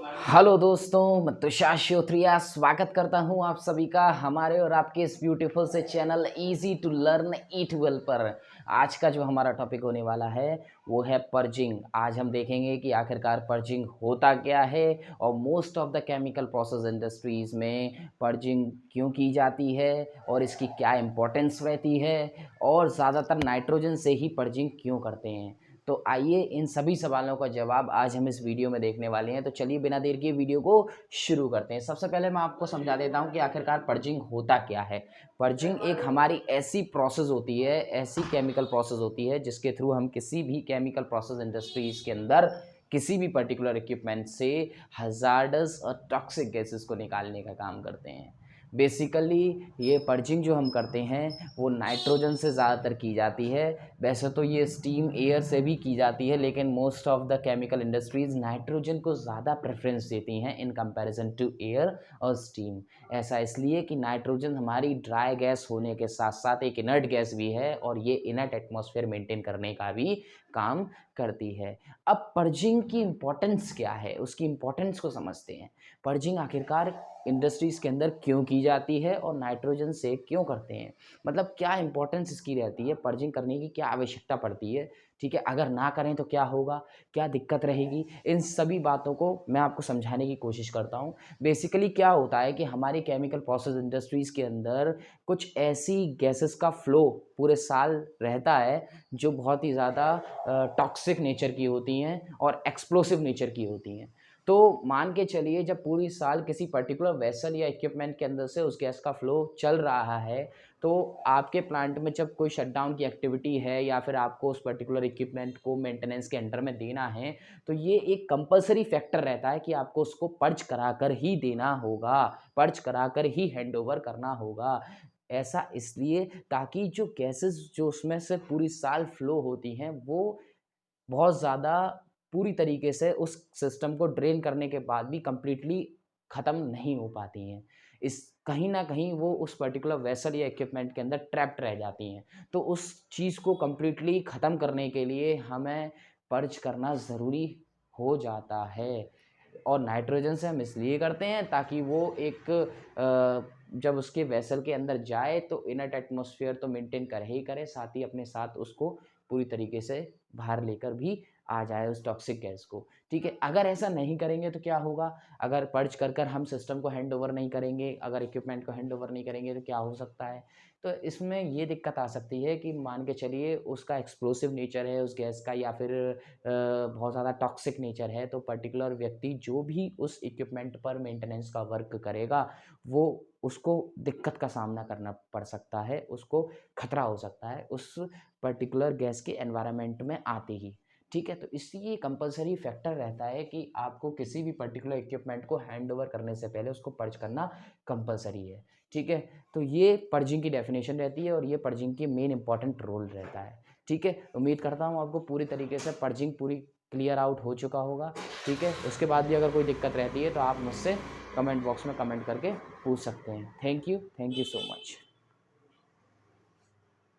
Hello दोस्तों, मैं तुषार श्रोत्रिया स्वागत करता हूं आप सभी का हमारे और आपके इस ब्यूटीफुल से channel easy to learn eat well पर। आज का जो हमारा टॉपिक होने वाला है वो है पर्जिंग। आज हम देखेंगे कि आखिरकार पर्जिंग होता क्या है और most of the chemical process industries में पर्जिंग क्यों की जाती है और इसकी क्या इम्पोर्टेंस रहती है और ज़्यादातर नाइट्रोजन से ही पर्जिंग क्यों करते हैं। तो आइए इन सभी सवालों का जवाब आज हम इस वीडियो में देखने वाले हैं। तो चलिए बिना देर किए वीडियो को शुरू करते हैं। सबसे पहले मैं आपको समझा देता हूं कि आखिरकार पर्जिंग होता क्या है। पर्जिंग एक हमारी ऐसी प्रोसेस होती है, ऐसी केमिकल प्रोसेस होती है जिसके थ्रू हम किसी भी केमिकल प्रोसेस इंडस्ट्रीज़ के अंदर किसी भी पर्टिकुलर इक्विपमेंट से हज़ार्डस और टॉक्सिक गैसेस को निकालने का काम करते हैं। बेसिकली ये पर्जिंग जो हम करते हैं वो नाइट्रोजन से ज़्यादातर की जाती है। वैसे तो ये स्टीम एयर से भी की जाती है, लेकिन most of the chemical industries nitrogen को ज़्यादा प्रेफरेंस देती हैं इन कंपैरिजन टू एयर और स्टीम। ऐसा इसलिए कि नाइट्रोजन हमारी ड्राई गैस होने के साथ साथ एक इनर्ट गैस भी है और ये इनर्ट एटमॉस्फेयर मेंटेन करने का भी काम करती है। अब पर्जिंग की इम्पोर्टेंस क्या है, उसकी इम्पोर्टेंस को समझते हैं। पर्जिंग आखिरकार इंडस्ट्रीज़ के अंदर क्यों की जाती है और नाइट्रोजन से क्यों करते हैं, मतलब क्या इंपॉर्टेंस इसकी रहती है, पर्जिंग करने की क्या आवश्यकता पड़ती है, ठीक है। अगर ना करें तो क्या होगा, क्या दिक्कत रहेगी, इन सभी बातों को मैं आपको समझाने की कोशिश करता हूँ। बेसिकली क्या होता है कि हमारी केमिकल प्रोसेस इंडस्ट्रीज़ के अंदर कुछ ऐसी गैसेस का फ्लो पूरे साल रहता है जो बहुत ही ज़्यादा टॉक्सिक नेचर की होती हैं और एक्सप्लोसिव नेचर की होती हैं। तो मान के चलिए जब पूरी साल किसी पर्टिकुलर वेसल या इक्विपमेंट के अंदर से उस गैस का फ्लो चल रहा है, तो आपके प्लांट में जब कोई शटडाउन की एक्टिविटी है या फिर आपको उस पर्टिकुलर इक्विपमेंट को मेंटेनेंस के अंडर में देना है, तो ये एक कंपलसरी फैक्टर रहता है कि आपको उसको पर्ज कराकर ही देना होगा, पर्ज कराकर ही हैंडओवर करना होगा। ऐसा इसलिए ताकि जो गैसेस जो उसमें से पूरी साल फ्लो होती हैं वो बहुत ज़्यादा पूरी तरीके से उस सिस्टम को ड्रेन करने के बाद भी कंप्लीटली ख़त्म नहीं हो पाती हैं। इस कहीं न कहीं वो उस पर्टिकुलर वेसल या इक्विपमेंट के अंदर ट्रैप्ड रह जाती हैं। तो उस चीज़ को कंप्लीटली ख़त्म करने के लिए हमें पर्च करना ज़रूरी हो जाता है। और नाइट्रोजन से हम इसलिए करते हैं ताकि वो एक जब उसके वेसल के अंदर जाए तो इनर्ट एटमॉस्फेयर तो मेंटेन करे ही करे, साथ ही अपने साथ उसको पूरी तरीके से बाहर लेकर भी आ जाए उस टॉक्सिक गैस को, ठीक है। अगर ऐसा नहीं करेंगे तो क्या होगा, अगर पर्च कर हम सिस्टम को हैंड ओवर नहीं करेंगे, अगर इक्विपमेंट को हैंड ओवर नहीं करेंगे तो क्या हो सकता है। तो इसमें ये दिक्कत आ सकती है कि मान के चलिए उसका एक्सप्लोसिव नेचर है उस गैस का या फिर बहुत ज़्यादा टॉक्सिक नेचर है, तो पर्टिकुलर व्यक्ति जो भी उस इक्विपमेंट पर मेंटेनेंस का वर्क करेगा वो उसको दिक्कत का सामना करना पड़ सकता है, उसको खतरा हो सकता है उस पर्टिकुलर गैस के एनवायरनमेंट में आते ही, ठीक है। तो इसलिए कंपलसरी फैक्टर रहता है कि आपको किसी भी पर्टिकुलर इक्विपमेंट को हैंड ओवर करने से पहले उसको पर्ज करना कंपलसरी है, ठीक है। तो ये पर्जिंग की डेफिनेशन रहती है और ये पर्जिंग की मेन इंपॉर्टेंट रोल रहता है, ठीक है। उम्मीद करता हूँ आपको पूरी तरीके से पर्जिंग पूरी क्लियर आउट हो चुका होगा, ठीक है। उसके बाद भी अगर कोई दिक्कत रहती है तो आप मुझसे कमेंट बॉक्स में कमेंट करके पूछ सकते हैं। Thank you so much.